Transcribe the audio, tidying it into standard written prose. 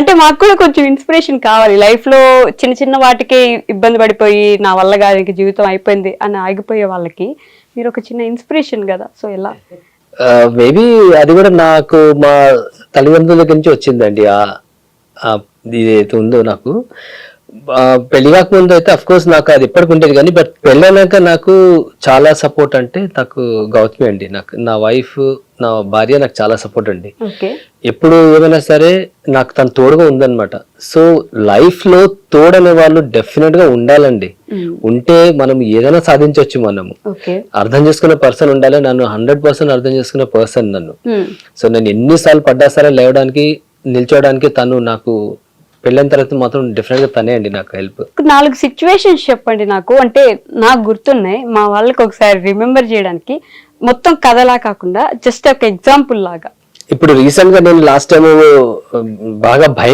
అంటే మాకు కూడా కొంచెం ఇన్స్పిరేషన్ కావాలి. లైఫ్ లో చిన్న చిన్న వాటికే ఇబ్బంది పడిపోయి నా వల్ల కాదు ఇంక జీవితం అయిపోయింది అని ఆగిపోయే వాళ్ళకి మీరు ఒక చిన్న ఇన్స్పిరేషన్ కదా. సో ఎలా? మేబీ అది కూడా నాకు మా తల్లిదండ్రుల దగ్గర నుంచి వచ్చిందండి. ఇది ఏదైతే ఉందో నాకు పెళ్లి కాకముందు అయితే అఫ్ కోర్స్ నాకు అది ఎప్పటికి ఉండేది, కానీ బట్ పెళ్ళైనాక నాకు చాలా సపోర్ట్ అంటే నాకు గౌతమి అండి. నాకు నా వైఫ్, నా భార్య నాకు చాలా సపోర్ట్ అండి. ఎప్పుడు ఏమైనా సరే నాకు తను తోడుగా ఉందన్నమాట. సో లైఫ్ లో తోడనే వాళ్ళు డెఫినెట్ గా ఉండాలండి. ఉంటే మనం ఏదైనా సాధించవచ్చు. మనము అర్థం చేసుకునే పర్సన్ ఉండాలి. నన్ను 100% అర్థం చేసుకునే పర్సన్ నన్ను. సో నేను ఎన్నిసార్లు పడ్డా సరే లేవడానికి, నిల్చోడానికి తను నాకు పెళ్ళైన తర్వాత మాత్రం డెఫినెట్ గా తనే అండి నాకు హెల్ప్. 4 సిచ్యువేషన్స్ చెప్పండి నాకు, అంటే నాకు గుర్తున్నాయి మా వాళ్ళకి ఒకసారి రిమెంబర్ చేయడానికి, మొత్తం కథలా కాకుండా జస్ట్ ఒక ఎగ్జాంపుల్ లాగా. ఇప్పుడు రీసెంట్ గా నేను లాస్ట్ టైం బాగా